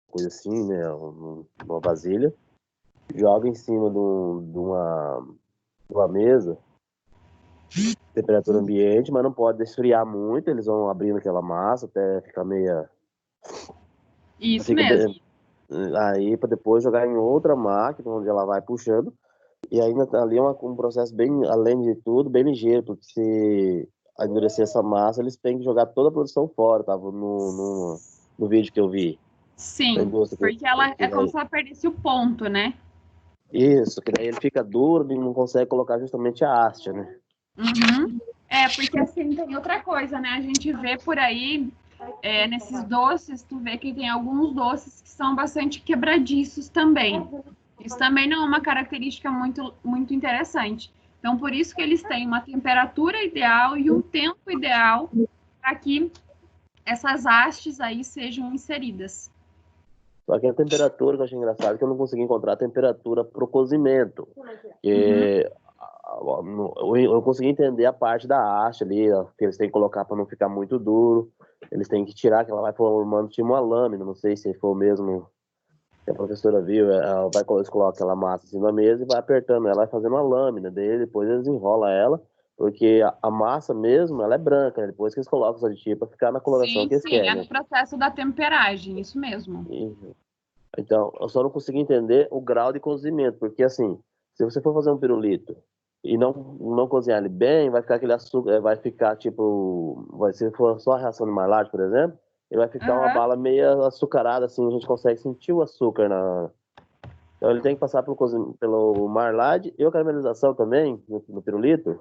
coisa assim, né? Uma vasilha. Joga em cima de uma mesa, temperatura ambiente, mas não pode esfriar muito. Eles vão abrindo aquela massa até ficar meia... Isso mesmo. Aí, para depois jogar em outra máquina, onde ela vai puxando. E ainda ali é um processo bem, além de tudo, bem ligeiro, porque se endurecer essa massa, eles têm que jogar toda a produção fora, tava no vídeo que eu vi. Sim, porque ela é como se ela perdesse o ponto, né? Isso, que daí ele fica duro e não consegue colocar justamente a haste, né? Uhum. Porque assim, tem outra coisa, né? A gente vê por aí, nesses doces, tu vê que tem alguns doces que são bastante quebradiços também. Isso também não é uma característica muito, muito interessante. Então, por isso que eles têm uma temperatura ideal e um tempo ideal para que essas hastes aí sejam inseridas. Só que a temperatura, que eu achei engraçado, é que eu não consegui encontrar a temperatura para o cozimento. Porque eu consegui entender a parte da haste ali, ó, que eles têm que colocar para não ficar muito duro. Eles têm que tirar, que ela vai formando tipo uma lâmina, não sei se foi o mesmo que a professora viu. Ela vai colocar aquela massa assim na mesa e vai apertando ela, vai fazendo uma lâmina dele, depois eles enrolam ela, porque a massa mesmo, ela é branca, né? Depois que eles colocam os aditivos para ficar na coloração que eles querem. Sim, é no processo da temperagem, isso mesmo. Então, eu só não consegui entender o grau de cozimento, porque assim, se você for fazer um pirulito e não cozinhar ele bem, vai ficar aquele açúcar, vai ficar tipo, se for só a reação de Maillard, por exemplo, ele vai ficar uma bala meio açucarada, assim, a gente consegue sentir o açúcar na... Então ele tem que passar pelo Maillard e a caramelização também, no pirulito?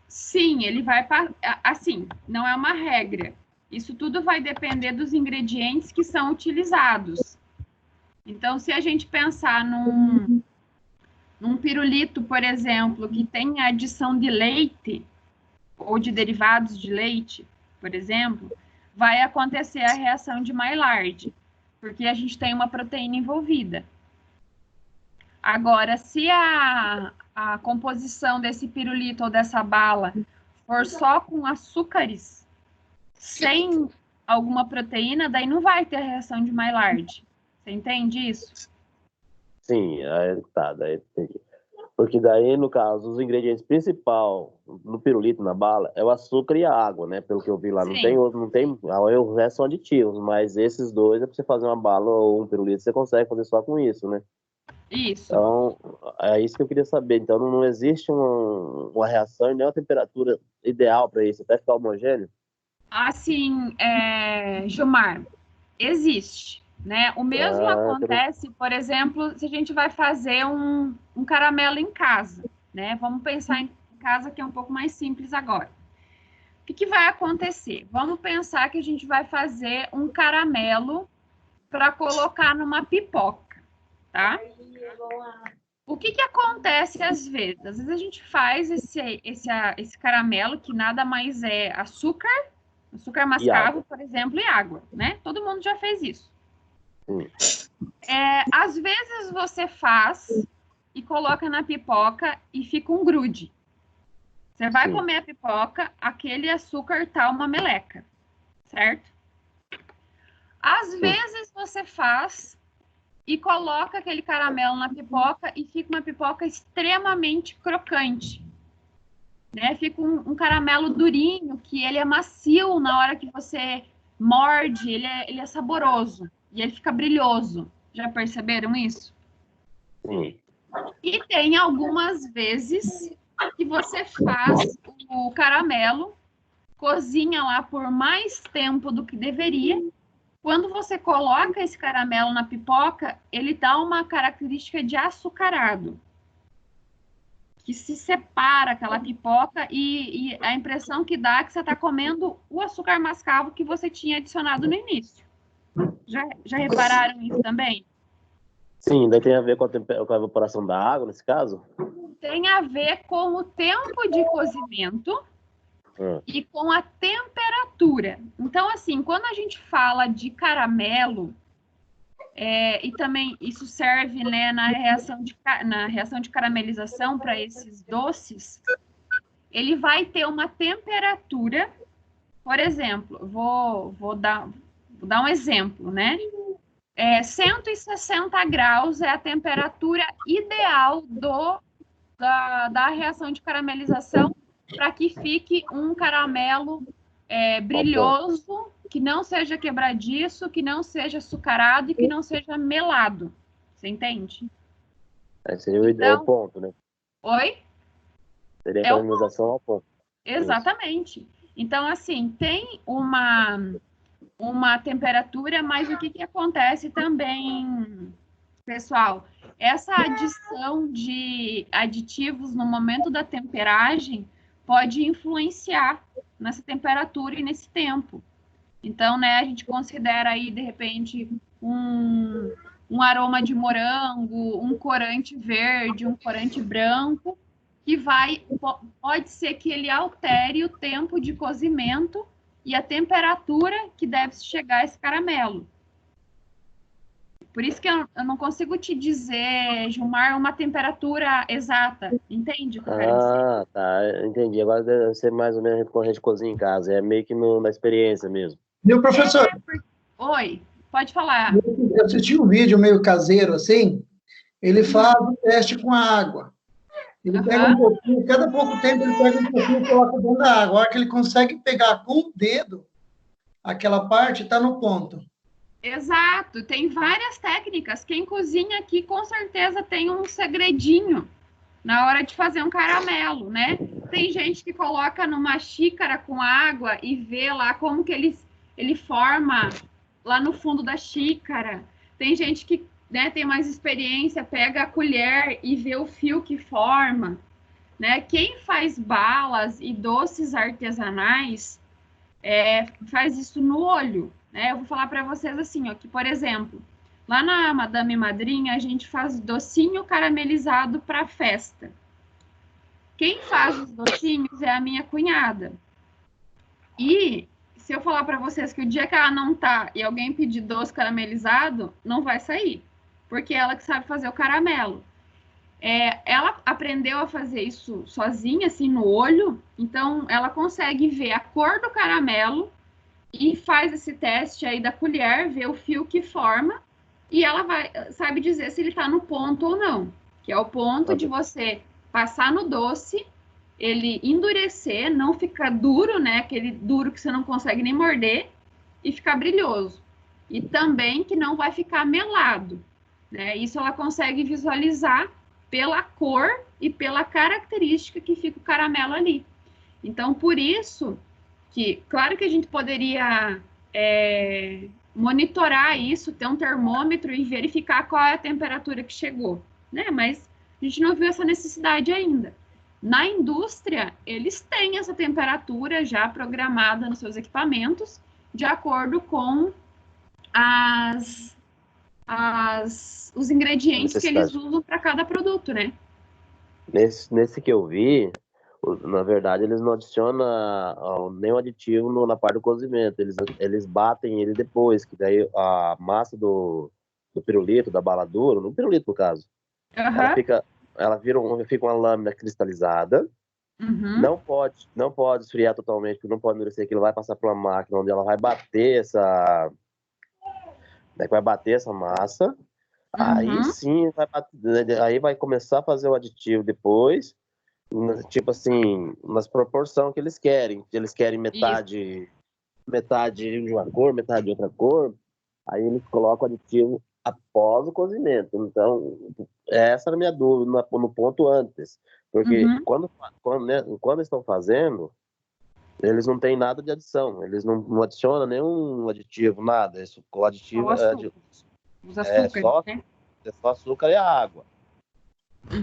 Sim, ele vai... Assim, não é uma regra. Isso tudo vai depender dos ingredientes que são utilizados. Então, se a gente pensar num pirulito, por exemplo, que tem adição de leite ou de derivados de leite, por exemplo, vai acontecer a reação de Maillard, porque a gente tem uma proteína envolvida. Agora, se a composição desse pirulito ou dessa bala for só com açúcares, sem alguma proteína, daí não vai ter a reação de Maillard. Você entende isso? Sim, aí tá, daí entendi. Porque daí, no caso, os ingredientes principal no pirulito, na bala, é o açúcar e a água, né? Pelo que eu vi lá. Não tem outro, o resto são aditivos, mas esses dois é pra você fazer uma bala ou um pirulito, você consegue fazer só com isso, né? Isso. Então, é isso que eu queria saber. Então, não existe uma reação e nem uma temperatura ideal para isso, até ficar homogêneo? Assim, Gilmar, existe, né? O mesmo acontece, por exemplo, se a gente vai fazer um caramelo em casa, né? Vamos pensar em casa que é um pouco mais simples agora. O que vai acontecer? Vamos pensar que a gente vai fazer um caramelo para colocar numa pipoca, tá? O que acontece às vezes? Às vezes a gente faz esse caramelo, que nada mais é açúcar mascavo, por exemplo, e água, né? Todo mundo já fez isso. Às vezes você faz e coloca na pipoca e fica um grude. Você vai comer a pipoca, aquele açúcar tá uma meleca, certo? Às vezes você faz e coloca aquele caramelo na pipoca e fica uma pipoca extremamente crocante. Né? Fica um caramelo durinho, que ele é macio na hora que você morde, ele é saboroso e ele fica brilhoso. Já perceberam isso? Sim. E tem algumas vezes que você faz o caramelo, cozinha lá por mais tempo do que deveria. Quando você coloca esse caramelo na pipoca, ele dá uma característica de açucarado, que se separa aquela pipoca e a impressão que dá é que você está comendo o açúcar mascavo que você tinha adicionado no início. Já repararam isso também? Sim, daí tem a ver com a evaporação da água, nesse caso? Tem a ver com o tempo de cozimento e com a temperatura. Então, assim, quando a gente fala de caramelo, e também isso serve, né, na reação de caramelização para esses doces, ele vai ter uma temperatura, por exemplo, vou dar um exemplo, né? 160 graus é a temperatura ideal da reação de caramelização para que fique um caramelo brilhoso, que não seja quebradiço, que não seja açucarado e que não seja melado. Você entende? Seria o ponto, né? Oi? Seria a caramelização ao ponto. Exatamente. Então, assim, tem uma temperatura, mas o que acontece também, pessoal? Essa adição de aditivos no momento da temperagem pode influenciar nessa temperatura e nesse tempo. Então, né, a gente considera aí, de repente, um aroma de morango, um corante verde, um corante branco, que pode ser que ele altere o tempo de cozimento e a temperatura que deve chegar a esse caramelo. Por isso que eu não consigo te dizer, Gilmar, uma temperatura exata. Entende o que eu quero dizer? Tá. Entendi. Agora deve ser mais ou menos quando a gente cozinha em casa. É meio que na experiência mesmo. Meu professor... Oi, pode falar. Eu assisti um vídeo meio caseiro, assim. Ele faz um teste com a água. Ele pega um pouquinho, cada pouco tempo ele pega um pouquinho e coloca dentro da água. A hora que ele consegue pegar com o dedo, aquela parte está no ponto. Exato, tem várias técnicas. Quem cozinha aqui com certeza tem um segredinho na hora de fazer um caramelo, né? Tem gente que coloca numa xícara com água e vê lá como que ele forma lá no fundo da xícara. Tem gente que, né, tem mais experiência, pega a colher e vê o fio que forma, né? Quem faz balas e doces artesanais faz isso no olho, né? Eu vou falar para vocês assim, ó, que, por exemplo, lá na Madame Madrinha, a gente faz docinho caramelizado para festa. Quem faz os docinhos é a minha cunhada. E se eu falar para vocês que o dia que ela não tá e alguém pedir doce caramelizado, não vai sair, porque é ela que sabe fazer o caramelo. Ela aprendeu a fazer isso sozinha, assim, no olho, então ela consegue ver a cor do caramelo e faz esse teste aí da colher, vê o fio que forma, e ela sabe dizer se ele está no ponto ou não, que é o ponto de você passar no doce, ele endurecer, não ficar duro, né, aquele duro que você não consegue nem morder, e ficar brilhoso. E também que não vai ficar melado, né, isso ela consegue visualizar pela cor e pela característica que fica o caramelo ali. Então, por isso que, claro que a gente poderia monitorar isso, ter um termômetro e verificar qual é a temperatura que chegou, né? Mas a gente não viu essa necessidade ainda. Na indústria, eles têm essa temperatura já programada nos seus equipamentos, de acordo com os ingredientes que eles usam para cada produto, né? Nesse que eu vi, na verdade, eles não adicionam nenhum aditivo na parte do cozimento. Eles batem ele depois, que daí a massa do pirulito, da bala dura, no pirulito no caso, ela fica uma lâmina cristalizada. Não pode esfriar totalmente, porque não pode endurecer, que ele vai passar pela máquina, onde ela vai bater essa massa. Aí sim, aí vai começar a fazer o aditivo depois, tipo assim, nas proporções que eles querem. Eles querem metade de uma cor, metade de outra cor. Aí eles colocam o aditivo após o cozimento. Então, essa era a minha dúvida no ponto antes. Porque quando estão fazendo, eles não têm nada de adição. Eles não adicionam nenhum aditivo, nada. O aditivo os açúcares, né? É só açúcar e a água.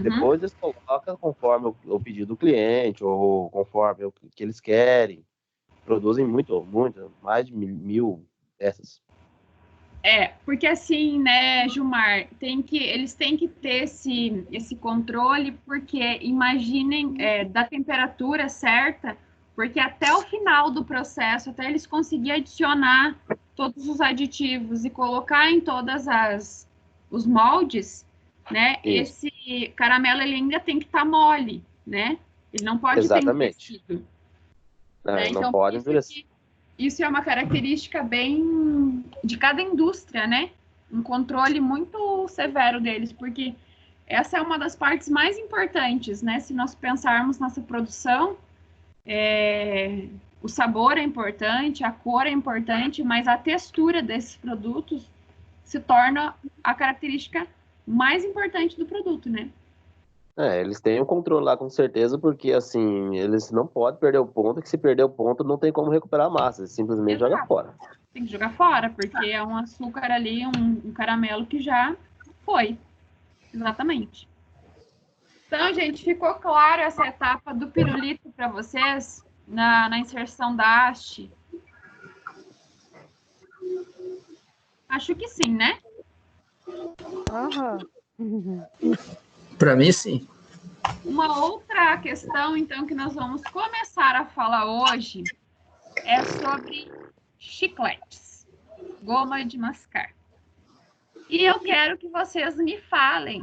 Depois eles colocam conforme o pedido do cliente, ou conforme o que eles querem. Produzem muito, mais de 1.000 dessas. Porque assim, né, Gilmar, eles têm que ter esse controle, porque imaginem da temperatura certa, porque até o final do processo, até eles conseguirem adicionar todos os aditivos e colocar em os moldes, né? Isso. Esse caramelo ele ainda tem que estar mole, né? Ele não pode ter endurecido. Né? Não pode endurecer. Isso é uma característica bem de cada indústria, né? um controle muito severo deles, porque essa é uma das partes mais importantes, né? Se nós pensarmos nessa produção, o sabor é importante, a cor é importante, mas a textura desses produtos se torna a característica mais importante do produto, né? Eles têm o controle lá com certeza, porque assim, eles não podem perder o ponto, que se perder o ponto não tem como recuperar a massa, eles simplesmente joga fora. Tem que jogar fora, porque é um açúcar ali, um caramelo que já foi. Exatamente. Então, gente, ficou claro essa etapa do pirulito para vocês na inserção da haste? Acho que sim, né? Para mim, sim. Uma outra questão, então, que nós vamos começar a falar hoje é sobre chicletes, goma de mascar. E eu quero que vocês me falem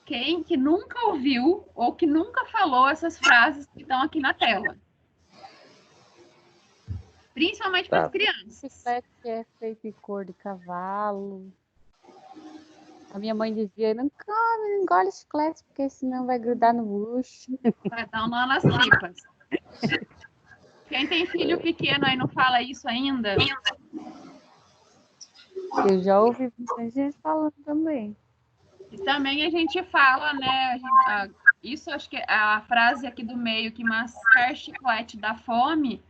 quem que nunca ouviu ou que nunca falou essas frases que estão aqui na tela. Principalmente para as crianças. Chiclete é feito de cor de cavalo. A minha mãe dizia, não come, não engole chiclete, porque senão vai grudar no bucho. Vai dar um nó nas tripas. Quem tem filho pequeno aí não fala isso ainda? Eu já ouvi muita gente falando também. E também a gente fala, né? Isso acho que é a frase aqui do meio, que mascar chiclete dá fome.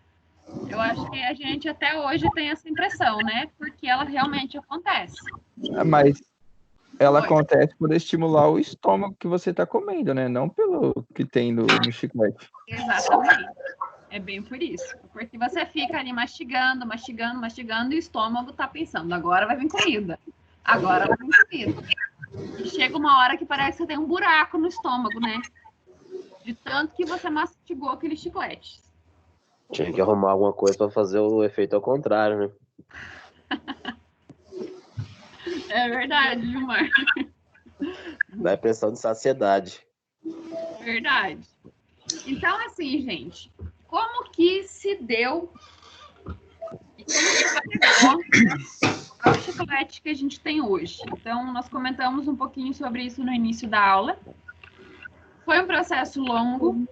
Eu acho que a gente até hoje tem essa impressão, né? Porque ela realmente acontece. Mas ela acontece por estimular o estômago que você está comendo, né? Não pelo que tem no chiclete. Exatamente. É bem por isso. Porque você fica ali mastigando, e o estômago tá pensando, agora vai vir comida. Agora vai vir comida. E chega uma hora que parece que você tem um buraco no estômago, né? De tanto que você mastigou aquele chiclete. Tinha que arrumar alguma coisa para fazer o efeito ao contrário, né? É verdade, Gilmar. Dá a impressão de saciedade. Verdade. Então, assim, gente, como que se deu e como que chegou ao chiclete que a gente tem hoje? Então, nós comentamos um pouquinho sobre isso no início da aula. Foi um processo longo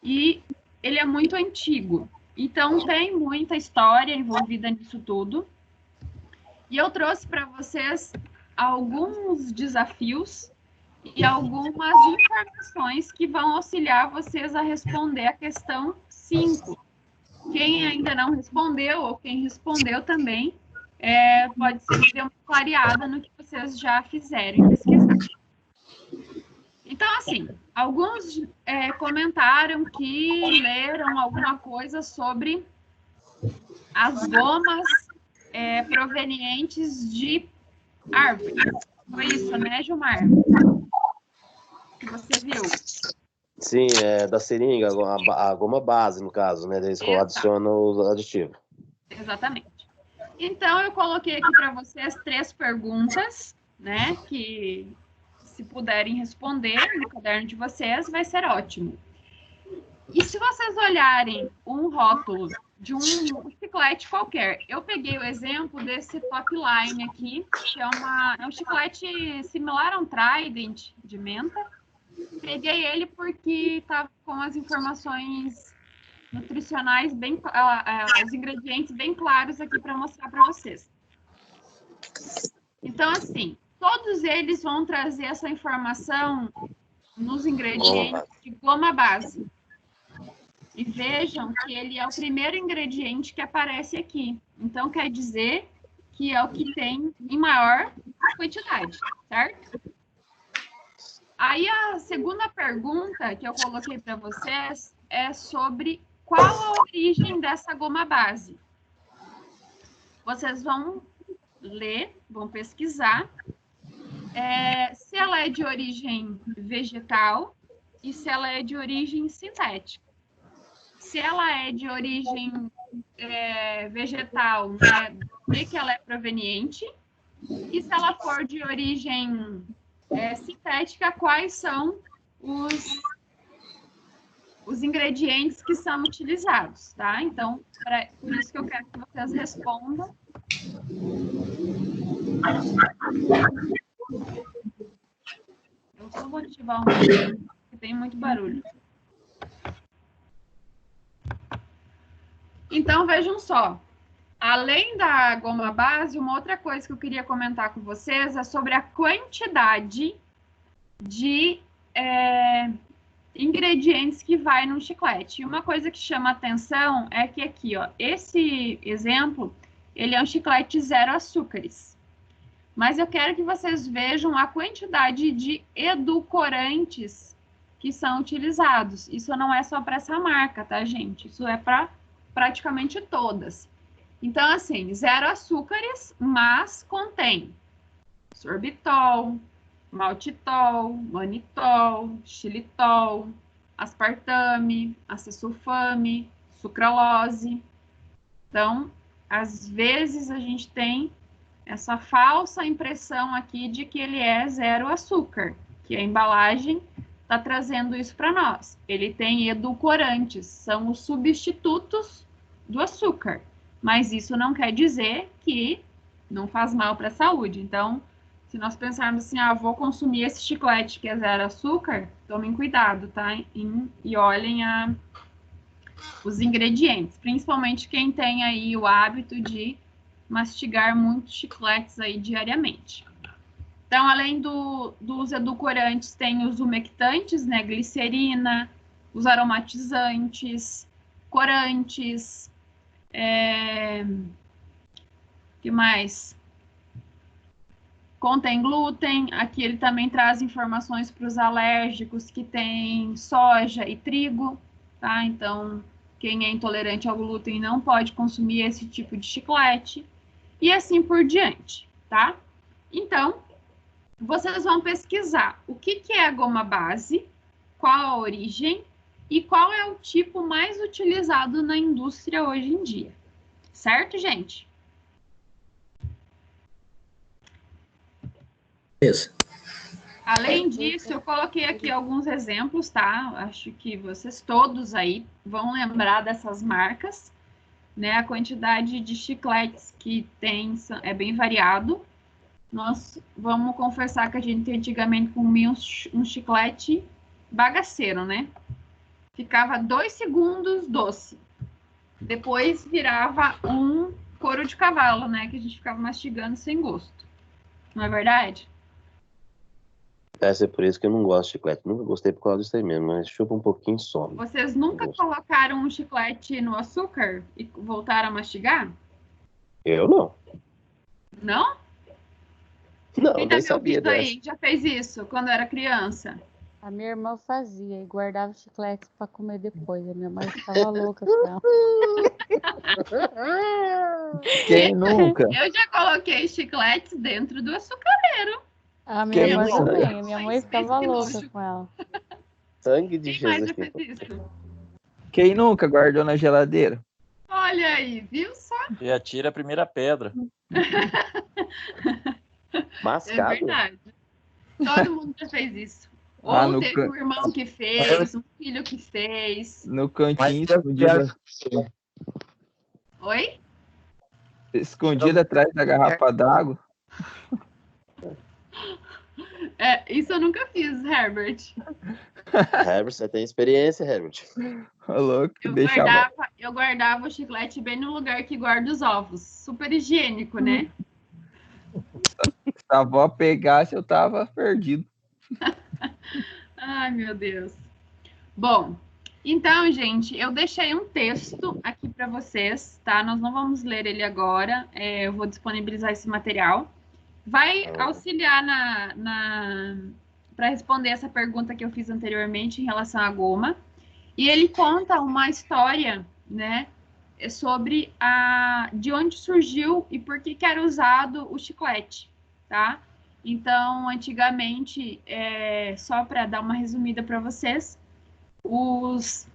e ele é muito antigo. Então, tem muita história envolvida nisso tudo. E eu trouxe para vocês alguns desafios e algumas informações que vão auxiliar vocês a responder a questão 5. Quem ainda não respondeu, ou quem respondeu também, pode ser que dê uma clareada no que vocês já fizeram e pesquisaram. Então, assim, alguns comentaram que leram alguma coisa sobre as gomas provenientes de árvores. Foi isso, né, Gilmar? Que você viu? Sim, é da seringa, a goma base, no caso, né? Eles adicionam os aditivos. Exatamente. Então, eu coloquei aqui para vocês 3 perguntas, né? Que, se puderem responder no caderno de vocês, vai ser ótimo. E se vocês olharem um rótulo de um chiclete qualquer, eu peguei o exemplo desse Top Line aqui, que é um chiclete similar a um Trident de menta. Peguei ele porque estava com as informações nutricionais os ingredientes bem claros aqui para mostrar para vocês. Então, assim, todos eles vão trazer essa informação nos ingredientes de goma base. E vejam que ele é o primeiro ingrediente que aparece aqui. Então, quer dizer que é o que tem em maior quantidade, certo? Aí, a segunda pergunta que eu coloquei para vocês é sobre qual a origem dessa goma base. Vocês vão ler, vão pesquisar se ela é de origem vegetal e se ela é de origem sintética. Se ela é de origem vegetal, né, de que ela é proveniente, e se ela for de origem sintética, quais são os ingredientes que são utilizados, tá? Então, por isso que eu quero que vocês respondam. Eu só vou ativar um pouquinho, porque tem muito barulho. Então, vejam só. Além da goma base, uma outra coisa que eu queria comentar com vocês é sobre a quantidade de ingredientes que vai no chiclete. E uma coisa que chama atenção é que aqui, ó, esse exemplo, ele é um chiclete 0 açúcares. Mas eu quero que vocês vejam a quantidade de edulcorantes que são utilizados. Isso não é só para essa marca, tá, gente? Isso é para praticamente todas. Então, assim, 0 açúcares, mas contém sorbitol, maltitol, manitol, xilitol, aspartame, acesulfame, sucralose. Então, às vezes a gente tem essa falsa impressão aqui de que ele é 0 açúcar, que a embalagem está trazendo isso para nós. Ele tem edulcorantes, são os substitutos do açúcar. Mas isso não quer dizer que não faz mal para a saúde. Então, se nós pensarmos assim, vou consumir esse chiclete que é 0 açúcar, tomem cuidado, tá? E olhem os ingredientes. Principalmente quem tem aí o hábito de mastigar muitos chicletes aí diariamente. Então, além dos edulcorantes, tem os umectantes, né? Glicerina, os aromatizantes, corantes, que mais? Contém glúten. Aqui ele também traz informações para os alérgicos que tem soja e trigo, tá? Então, quem é intolerante ao glúten não pode consumir esse tipo de chiclete. E assim por diante, tá? Então, vocês vão pesquisar o que é a goma base, qual a origem e qual é o tipo mais utilizado na indústria hoje em dia. Certo, gente? Isso. Além disso, eu coloquei aqui alguns exemplos, tá? Acho que vocês todos aí vão lembrar dessas marcas, né? A quantidade de chicletes que tem é bem variado. Nós vamos confessar que a gente antigamente comia um chiclete bagaceiro, né? Ficava 2 segundos doce. Depois virava um couro de cavalo, né? Que a gente ficava mastigando sem gosto. Não é verdade? Deve ser por isso que eu não gosto de chiclete. Nunca gostei por causa disso aí mesmo, mas chupa um pouquinho só. Vocês nunca colocaram um chiclete no açúcar e voltaram a mastigar? Eu não. Não? Não, Quem nem tá me sabia ouvindo dessa. aí já fez isso quando era criança? A minha irmã fazia e guardava o chiclete para comer depois. A minha mãe ficava louca com ela. Quem nunca? Eu já coloquei chicletes dentro do açucareiro. A minha Quem irmã nunca? também. A minha mãe ficava Que louca nojo. com ela. Sangue de Quem mais Jesus. já fez isso? Quem nunca guardou na geladeira? Olha aí, viu só? E atira a primeira pedra. É Mascado? verdade. Todo mundo já fez isso. Ah, Ou no teve can- um irmão que fez, um filho que fez. No cantinho, Oi? escondido atrás da garrafa d'água. Isso eu nunca fiz, Herbert. Herbert, você tem experiência, Herbert. Ô, louco, deixava. Eu guardava o chiclete bem no lugar que guarda os ovos. Super higiênico, né? Se a avó pegasse, eu tava perdido. Ai, meu Deus. Bom, então, gente, eu deixei um texto aqui para vocês, tá? Nós não vamos ler ele agora. Eu vou disponibilizar esse material. Vai auxiliar para responder essa pergunta que eu fiz anteriormente em relação à goma. E ele conta uma história, né, sobre de onde surgiu e por que era usado o chiclete, tá? Então, antigamente, só para dar uma resumida para vocês, os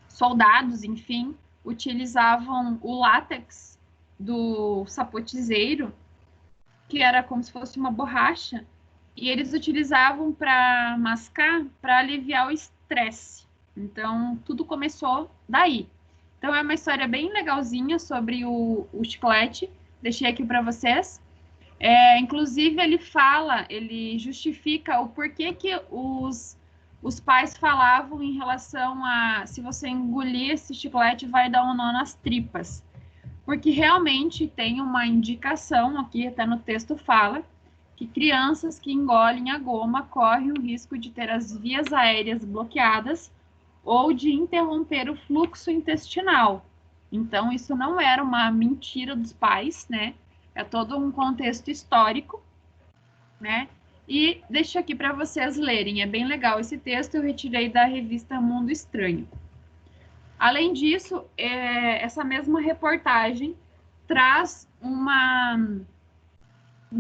soldados, enfim, utilizavam o látex do sapotizeiro, que era como se fosse uma borracha, e eles utilizavam para mascar, para aliviar o estresse. Então, tudo começou daí. Então, é uma história bem legalzinha sobre o chiclete. Deixei aqui para vocês. Inclusive, ele justifica o porquê que os pais falavam em relação a se você engolir esse chiclete vai dar um nó nas tripas. Porque realmente tem uma indicação, aqui até no texto fala, que crianças que engolem a goma correm o risco de ter as vias aéreas bloqueadas ou de interromper o fluxo intestinal. Então, isso não era uma mentira dos pais, né? É todo um contexto histórico, né? E deixo aqui para vocês lerem, é bem legal esse texto, eu retirei da revista Mundo Estranho. Além disso, essa mesma reportagem traz um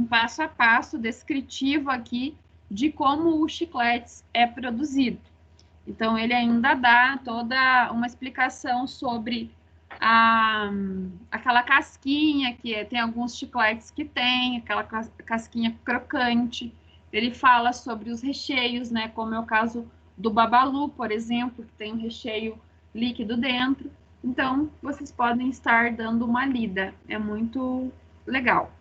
passo a passo descritivo aqui de como o chiclete é produzido. Então, ele ainda dá toda uma explicação sobre aquela casquinha, tem alguns chicletes que tem, aquela casquinha crocante. Ele fala sobre os recheios, né? Como é o caso do Babalu, por exemplo, que tem um recheio líquido dentro. Então, vocês podem estar dando uma lida. É muito legal.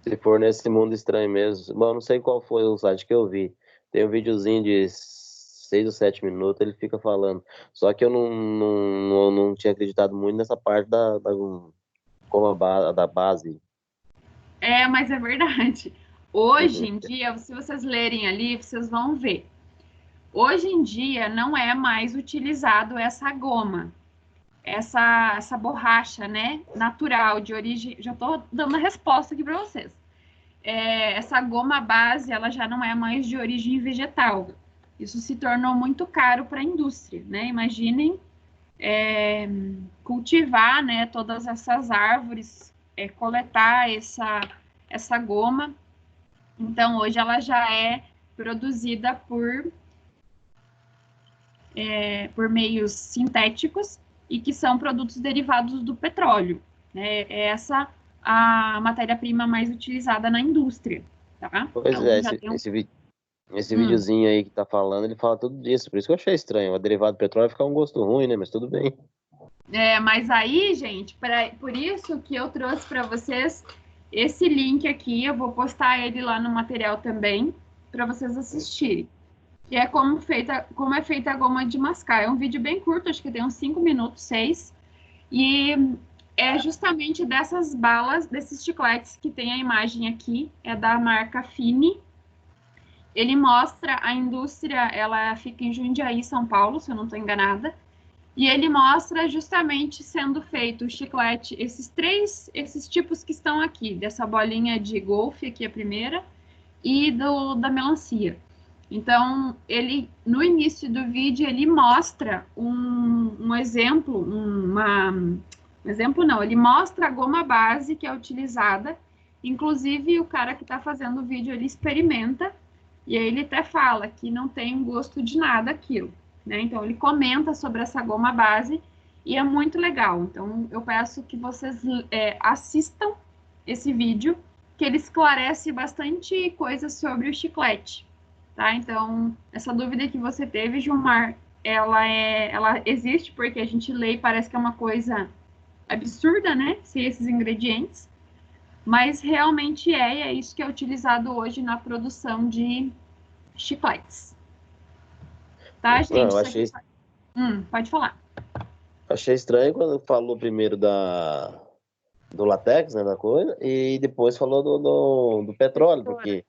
Se for nesse Mundo Estranho mesmo, bom, não sei qual foi o site que eu vi. Tem um videozinho de 6 ou 7 minutos, ele fica falando. Só que eu não tinha acreditado muito nessa parte da base. Mas é verdade. Hoje em dia, se vocês lerem ali, vocês vão ver. Hoje em dia, não é mais utilizado essa goma, essa borracha, né, natural, de origem... Já estou dando a resposta aqui para vocês. Essa goma base, ela já não é mais de origem vegetal. Isso se tornou muito caro para a indústria, né? Imaginem cultivar, né, todas essas árvores, coletar essa goma. Então, hoje ela já é produzida por meios sintéticos e que são produtos derivados do petróleo. Né? Essa a matéria-prima mais utilizada na indústria. Tá? Pois então, esse videozinho aí que tá falando, ele fala tudo disso, por isso que eu achei estranho. O derivado do petróleo fica um gosto ruim, né? Mas tudo bem. Mas aí, gente, por isso que eu trouxe para vocês esse link aqui, eu vou postar ele lá no material também, para vocês assistirem. Que é como é feita a goma de mascar. É um vídeo bem curto, acho que tem uns 5 minutos, 6. E é justamente dessas balas, desses chicletes que tem a imagem aqui, é da marca Fini. Ele mostra a indústria, ela fica em Jundiaí, São Paulo, se eu não estou enganada. E ele mostra justamente sendo feito o chiclete, esses tipos que estão aqui, dessa bolinha de golfe, aqui a primeira, e da melancia. Então, no início do vídeo, ele mostra um exemplo, ele mostra a goma base que é utilizada, inclusive o cara que está fazendo o vídeo, ele experimenta, e aí ele até fala que não tem gosto de nada aquilo, né? Então, ele comenta sobre essa goma base, e é muito legal. Então, eu peço que vocês assistam esse vídeo, que ele esclarece bastante coisas sobre o chiclete. Tá? Então, essa dúvida que você teve, Gilmar, ela existe porque a gente lê e parece que é uma coisa absurda, né? Sem esses ingredientes. Mas realmente é isso que é utilizado hoje na produção de chicletes. Tá, gente? Não, eu achei... Pode falar. Achei estranho quando falou primeiro do látex, né, da coisa, e depois falou do petróleo, porque...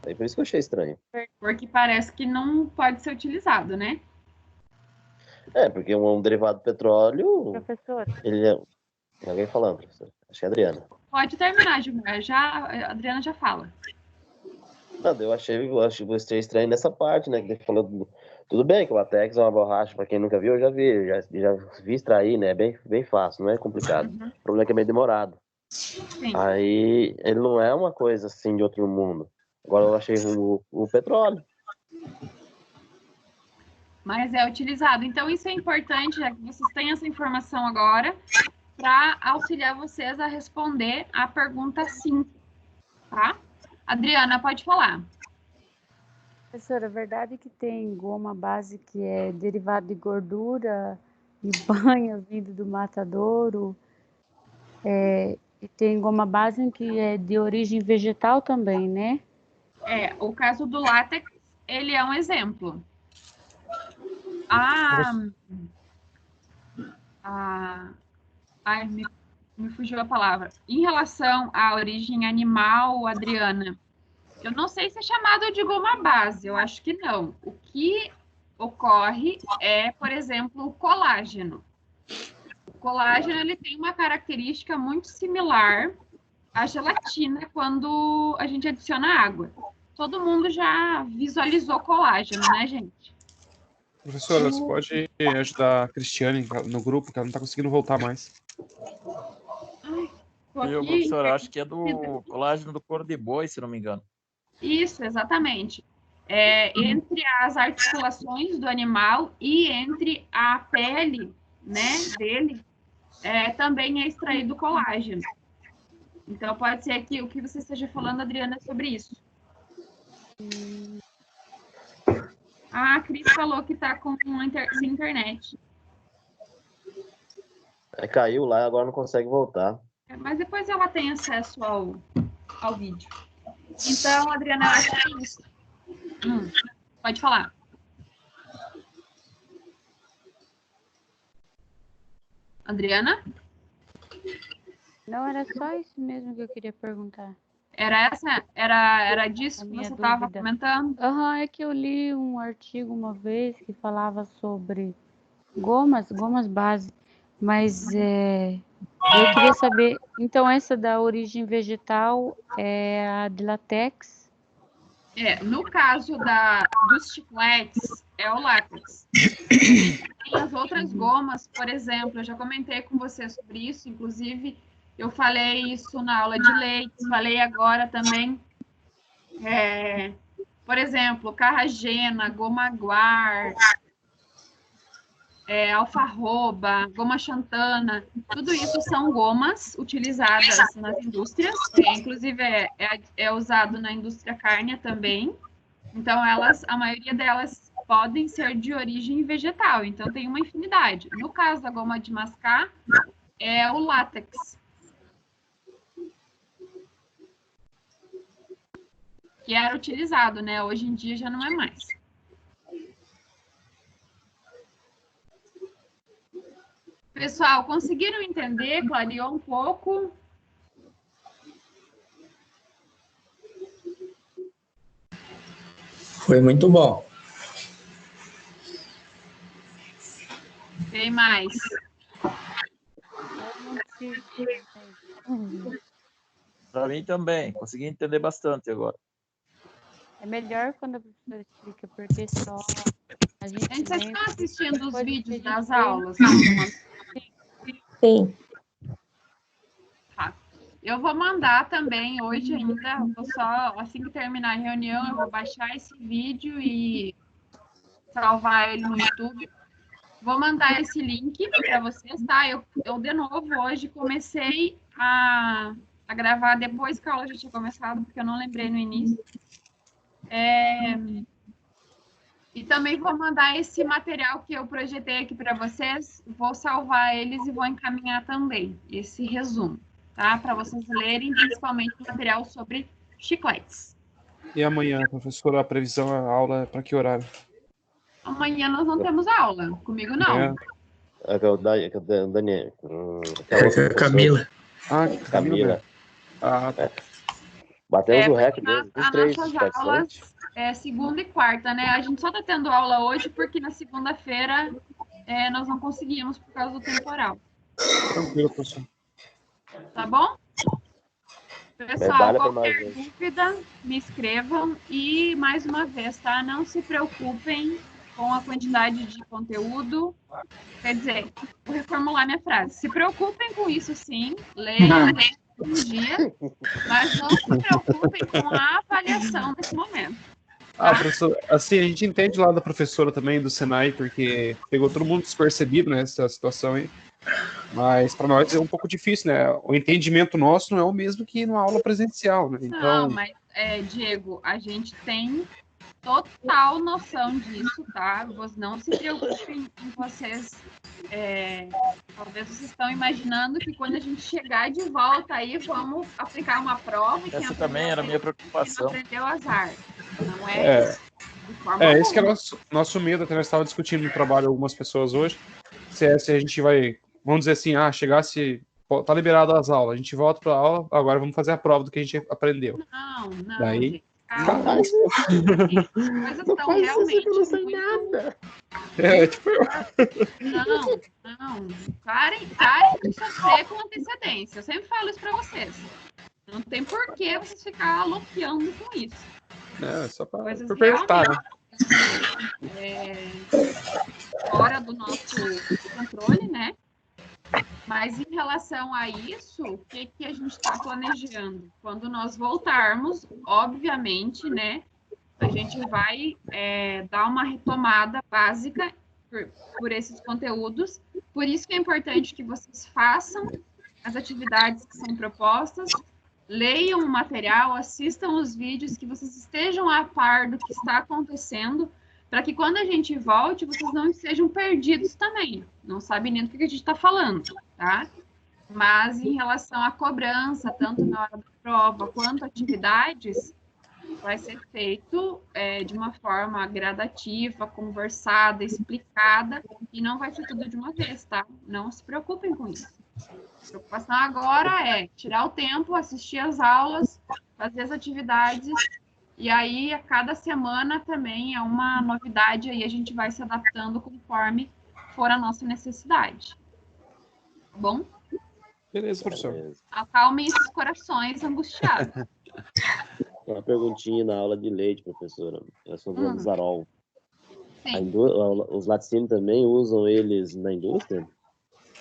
É por isso que eu achei estranho. Porque parece que não pode ser utilizado, né? Porque um derivado do petróleo... Professor. Alguém falando, professor. Acho que é a Adriana. Pode terminar, Gilmar. A Adriana já fala. Não, eu achei estranho nessa parte, né? Que ele falou... Tudo bem que o látex é uma borracha, para quem nunca viu, eu já vi extrair, né? Bem fácil, não é complicado. O problema é que é meio demorado. Sim. Aí, ele não é uma coisa assim de outro mundo. Agora eu achei o petróleo. Mas é utilizado. Então, isso é importante, já que vocês têm essa informação agora, para auxiliar vocês a responder a pergunta 5. Tá? Adriana, pode falar. Professora, é verdade que tem goma base que é derivado de gordura e banha vindo do matadouro? E tem goma base que é de origem vegetal também, né? O caso do látex, ele é um exemplo. Ai, me fugiu a palavra. Em relação à origem animal, Adriana, eu não sei se é chamado de goma base, eu acho que não. O que ocorre é, por exemplo, o colágeno. O colágeno ele tem uma característica muito similar à gelatina quando a gente adiciona água. Todo mundo já visualizou colágeno, né, gente? Professora, você pode ajudar a Cristiane no grupo, que ela não está conseguindo voltar mais. Eu, professora, acho que é do colágeno do couro de boi, se não me engano. Isso, exatamente. Entre as articulações do animal e entre a pele, né, dele, também é extraído colágeno. Então, pode ser que o que você esteja falando, Adriana, é sobre isso. A Cris falou que está sem internet. Caiu lá, agora não consegue voltar. Mas depois ela tem acesso ao vídeo. Então, Adriana, eu acho que é isso. Pode falar. Adriana? Não, era só isso mesmo que eu queria perguntar. Era disso que você estava comentando? É que eu li um artigo uma vez que falava sobre gomas base, mas eu queria saber, então essa da origem vegetal é a de látex? No caso dos chicletes, é o látex. Tem as outras gomas, por exemplo, eu já comentei com você sobre isso, inclusive eu falei isso na aula de leites, falei agora também, por exemplo, carragena, goma guar, alfarroba, goma xantana, tudo isso são gomas utilizadas nas indústrias, inclusive é usado na indústria cárnea também, então a maioria delas podem ser de origem vegetal, então tem uma infinidade. No caso da goma de mascar, é o látex, que era utilizado, né? Hoje em dia já não é mais. Pessoal, conseguiram entender? Clareou um pouco? Foi muito bom. Tem mais? Para mim também, consegui entender bastante agora. É melhor quando a professora explica, porque só a gente Vocês estão assistindo os vídeos das tem. aulas? Sim. Tá. Eu vou mandar também hoje ainda, vou só, assim que terminar a reunião, eu vou baixar esse vídeo e salvar ele no YouTube. Vou mandar esse link para vocês, tá? Eu, de novo, hoje comecei a gravar depois que a aula já tinha começado, porque eu não lembrei no início. E também vou mandar esse material que eu projetei aqui para vocês, vou salvar eles e vou encaminhar também, esse resumo, tá? Para vocês lerem, principalmente o material sobre chicletes. E amanhã, professora, a previsão, a aula é para que horário? Amanhã nós não temos aula, comigo não. Daniel. Camila. Camila. Ah, tá. Batemos o recorde dos As 3 nossas participantes. aulas segunda e quarta, né? A gente só está tendo aula hoje porque na segunda-feira nós não conseguimos por causa do temporal. Tranquilo, professor. Tá bom? Pessoal, qualquer dúvida, me escrevam. E, mais uma vez, tá? Não se preocupem com a quantidade de conteúdo. Quer dizer, vou reformular minha frase. Se preocupem com isso, sim. Leiam um dia, mas não se preocupem com a avaliação nesse momento. Ah, professor, assim, a gente entende lá da professora também, do Senai, porque pegou todo mundo despercebido nessa situação aí. Mas para nós é um pouco difícil, né? O entendimento nosso não é o mesmo que numa aula presencial, né? Então... Não, mas, Diego, a gente tem total noção disso, tá? Não se preocupem em vocês. Talvez vocês estão imaginando que quando a gente chegar de volta aí, vamos aplicar uma prova. E essa também era a minha preocupação. Aprendeu azar. Não é isso. Esse que é nosso medo, até nós estávamos discutindo no trabalho algumas pessoas hoje, se a gente vai, vamos dizer assim, chegasse, tá liberado as aulas, a gente volta para a aula, agora vamos fazer a prova do que a gente aprendeu. Não. Daí, calma. As coisas estão realmente eu não sei nada. Tipo... Não. Parem de sofrer com antecedência. Eu sempre falo isso para vocês. Não tem por que vocês ficar aloqueando com isso. Só para perguntar, né? Fora do nosso controle, né? Mas em relação a isso, o que a gente está planejando? Quando nós voltarmos, obviamente, né? A gente vai dar uma retomada básica por esses conteúdos. Por isso que é importante que vocês façam as atividades que são propostas, leiam o material, assistam os vídeos, que vocês estejam a par do que está acontecendo, para que quando a gente volte, vocês não estejam perdidos também. Não sabem nem do que a gente está falando, tá? Mas em relação à cobrança, tanto na hora da prova quanto atividades, vai ser feito de uma forma gradativa, conversada, explicada, e não vai ser tudo de uma vez, tá? Não se preocupem com isso. A preocupação agora é tirar o tempo, assistir às aulas, fazer as atividades, e aí a cada semana também é uma novidade, aí a gente vai se adaptando conforme for a nossa necessidade. Tá bom? Beleza, professor. Acalmem esses corações angustiados. Uma perguntinha na aula de leite, professora. É sobre o Alizarol. Os laticínios também usam eles na indústria?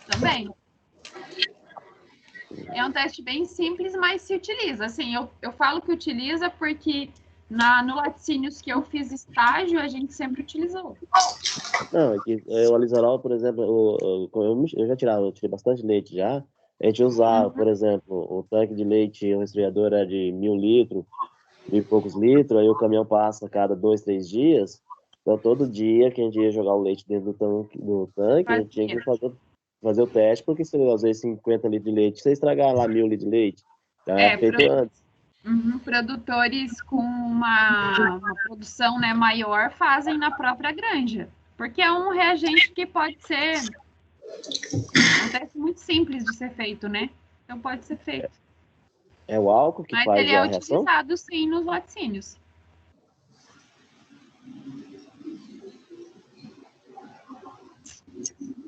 Também. É um teste bem simples, mas se utiliza. Assim, eu falo que utiliza porque no laticínios que eu fiz estágio, a gente sempre utilizou. Não, é que o Alizarol, por exemplo, eu tirei bastante leite já. A gente usava, por exemplo, o tanque de leite, o resfriador é de 1.000 litros, 1.000 e poucos litros, aí o caminhão passa a cada 2, 3 dias. Então, todo dia que a gente ia jogar o leite dentro do tanque, a gente tinha que fazer o teste, porque se eu usar 50 litros de leite, você estragar lá 1.000 litros de leite. Já é feito antes. Produtores com uma produção, né, maior fazem na própria granja, porque é um reagente que pode ser um teste muito simples de ser feito, né? Então pode ser feito. É o álcool que faz a reação? Mas ele é utilizado, sim, nos laticínios.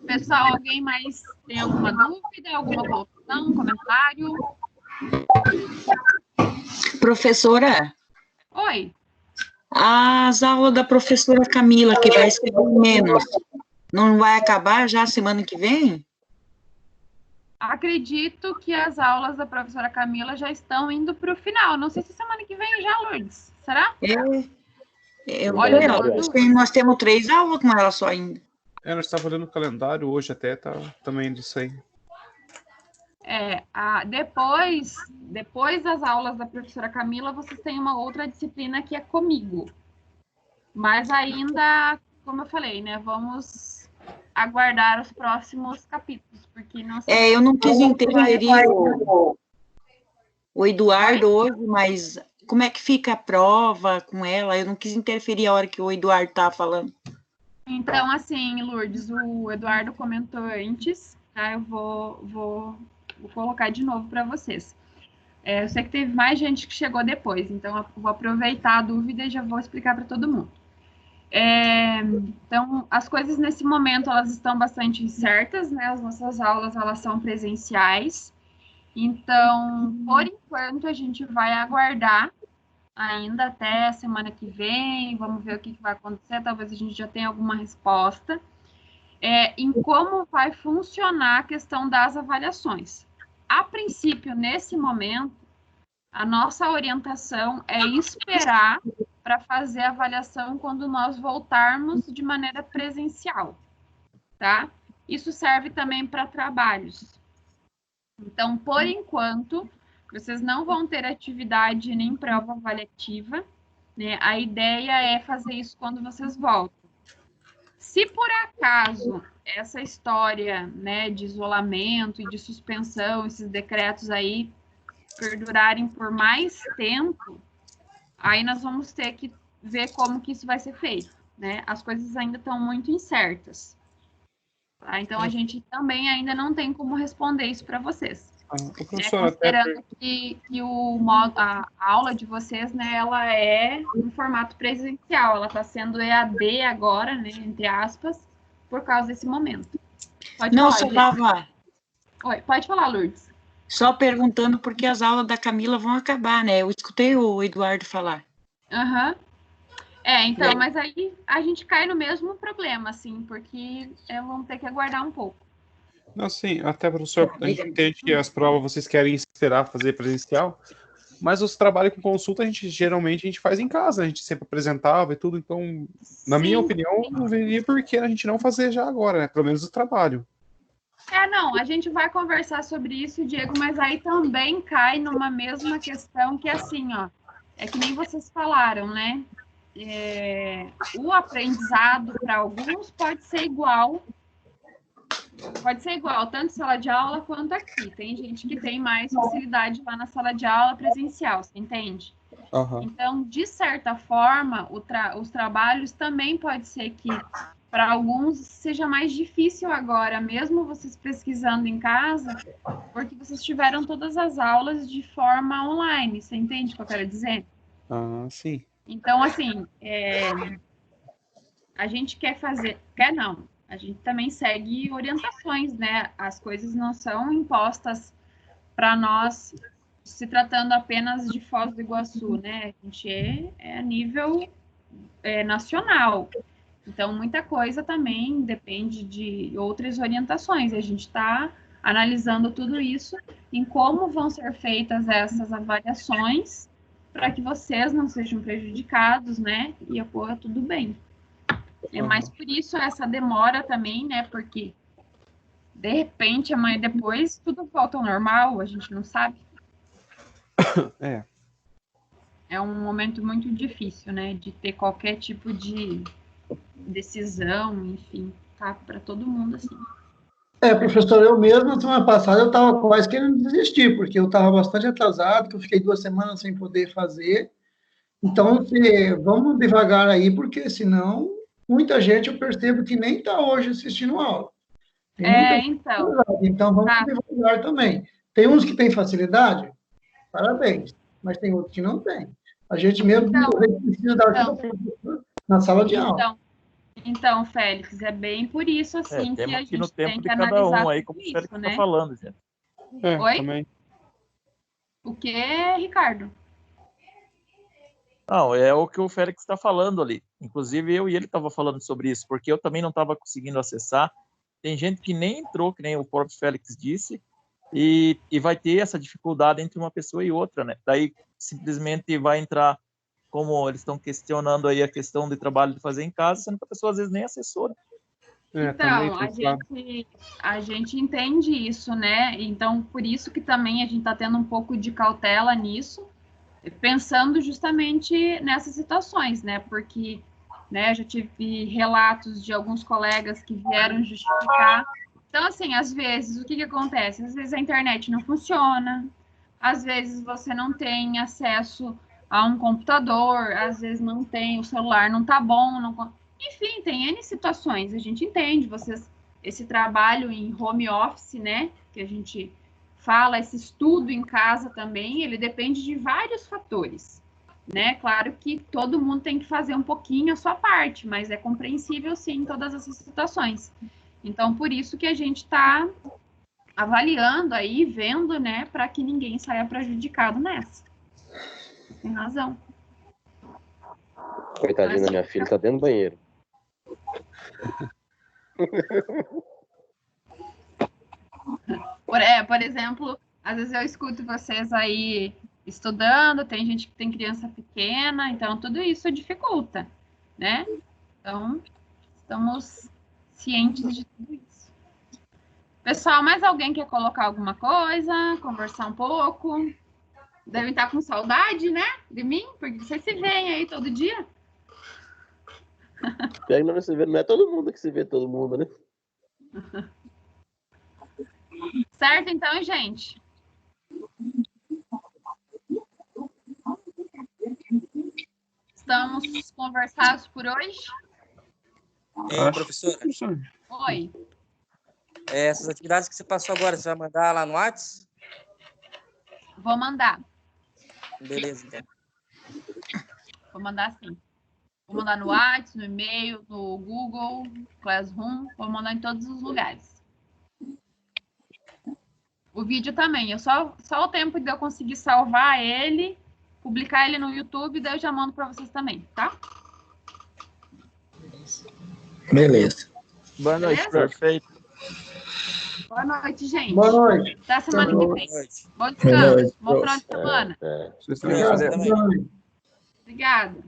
Pessoal, alguém mais tem alguma dúvida, alguma colocação, comentário? Professora? Oi. As aulas da professora Camila, que vai escrever menos, não vai acabar já semana que vem? Acredito que as aulas da professora Camila já estão indo para o final. Não sei se semana que vem já, Lourdes. Será? Nós temos 3 aulas com ela só ainda. Nós estávamos olhando o calendário hoje até, tá também disso aí. Depois das aulas da professora Camila, vocês têm uma outra disciplina que é comigo. Mas ainda, como eu falei, né, vamos aguardar os próximos capítulos, porque não sei... Eu não quis interferir o Eduardo hoje, mas como é que fica a prova com ela? Eu não quis interferir a hora que o Eduardo estava falando. Então, assim, Lourdes, o Eduardo comentou antes, tá? Eu vou colocar de novo para vocês. Eu sei que teve mais gente que chegou depois, então eu vou aproveitar a dúvida e já vou explicar para todo mundo. Então, as coisas nesse momento, elas estão bastante incertas, né? As nossas aulas, elas são presenciais. Então, por enquanto, a gente vai aguardar ainda até a semana que vem, vamos ver o que vai acontecer, talvez a gente já tenha alguma resposta, em como vai funcionar a questão das avaliações. A princípio, nesse momento, a nossa orientação é esperar para fazer a avaliação quando nós voltarmos de maneira presencial, tá? Isso serve também para trabalhos. Então, por enquanto, vocês não vão ter atividade nem prova avaliativa, né? A ideia é fazer isso quando vocês voltam. Se por acaso essa história, né, de isolamento e de suspensão, esses decretos aí perdurarem por mais tempo, aí nós vamos ter que ver como que isso vai ser feito, né? As coisas ainda estão muito incertas. Tá? Então, a gente também ainda não tem como responder isso para vocês. Considerando que a aula de vocês, né, ela é no formato presencial, ela está sendo EAD agora, né, entre aspas, por causa desse momento. Pode falar, Oi, pode falar, Lourdes. Só perguntando porque as aulas da Camila vão acabar, né? Eu escutei o Eduardo falar. Aham. Então, mas aí a gente cai no mesmo problema, assim, porque vamos ter que aguardar um pouco. Não, sim, até, professor, a gente entende que as provas vocês querem esperar fazer presencial, mas os trabalhos com consulta, geralmente a gente faz em casa, a gente sempre apresentava e tudo, então, na minha opinião, não veria por que a gente não fazer já agora, né? Pelo menos o trabalho. Não, a gente vai conversar sobre isso, Diego, mas aí também cai numa mesma questão que, assim, ó, é que nem vocês falaram, né? O aprendizado para alguns pode ser igual, tanto sala de aula quanto aqui. Tem gente que tem mais facilidade lá na sala de aula presencial, você entende? Uhum. Então, de certa forma, os trabalhos também pode ser que para alguns seja mais difícil agora, mesmo vocês pesquisando em casa, porque vocês tiveram todas as aulas de forma online, você entende o que eu quero dizer? Sim. Então, assim, a gente a gente também segue orientações, né? As coisas não são impostas para nós, se tratando apenas de Foz do Iguaçu, né? A gente é a nível nacional. Então, muita coisa também depende de outras orientações. A gente está analisando tudo isso em como vão ser feitas essas avaliações para que vocês não sejam prejudicados, né? E ocorra tudo bem. Mas por isso essa demora também, né? Porque, de repente, amanhã depois, tudo volta ao normal, a gente não sabe. É um momento muito difícil, né? De ter qualquer tipo de decisão, enfim, tá para todo mundo assim. Professor, eu mesmo, na semana passada, eu estava quase querendo desistir, porque eu estava bastante atrasado, que eu fiquei 2 semanas sem poder fazer. Então, vamos devagar aí, porque senão, muita gente, eu percebo que nem está hoje assistindo aula. Então, vamos devagar também. Tem uns que têm facilidade, parabéns, mas tem outros que não têm. A gente mesmo precisa dar ajuda na sala de aula. Então, Félix, é bem por isso, assim, que a gente tem que analisar cada um aí, como o Félix está falando, gente. Oi? Também. O que, Ricardo? Não, é o que o Félix está falando ali. Inclusive, eu e ele estava falando sobre isso, porque eu também não estava conseguindo acessar. Tem gente que nem entrou, que nem o próprio Félix disse, e vai ter essa dificuldade entre uma pessoa e outra, né? Daí, simplesmente vai entrar, como eles estão questionando aí a questão de trabalho de fazer em casa, sendo que a pessoa às vezes nem assessora. Então, a gente entende isso, né? Então, por isso que também a gente está tendo um pouco de cautela nisso, pensando justamente nessas situações, né? Porque, né, eu já tive relatos de alguns colegas que vieram justificar. Então, assim, às vezes, o que acontece? Às vezes a internet não funciona, às vezes você não tem acesso a um computador, às vezes não tem, o celular não tá bom, enfim, tem N situações, a gente entende, esse trabalho em home office, né, que a gente fala, esse estudo em casa também, ele depende de vários fatores, né, claro que todo mundo tem que fazer um pouquinho a sua parte, mas é compreensível, sim, todas essas situações. Então, por isso que a gente está avaliando aí, vendo, né, para que ninguém saia prejudicado nessa. Tem razão. Coitadinha da minha filha, tá dentro do banheiro. Por exemplo, às vezes eu escuto vocês aí estudando, tem gente que tem criança pequena, então tudo isso dificulta, né? Então, estamos cientes de tudo isso. Pessoal, mais alguém quer colocar alguma coisa? Conversar um pouco? Devem estar com saudade, né? De mim, porque vocês se veem aí todo dia. Não é todo mundo que se vê todo mundo, né? Certo, então, gente? Estamos conversados por hoje? Professora. Oi. Essas atividades que você passou agora, você vai mandar lá no WhatsApp? Vou mandar. Beleza, então. Vou mandar sim. Vou mandar no WhatsApp, no e-mail, no Google, Classroom. Vou mandar em todos os lugares. O vídeo também. Só o tempo de eu conseguir salvar ele, publicar ele no YouTube, daí eu já mando para vocês também, tá? Beleza. Boa noite, perfeito. Boa noite, gente. Boa noite. Até a semana que vem. Bom Boa noite. descanso. Bom final de semana. Obrigado. Obrigada.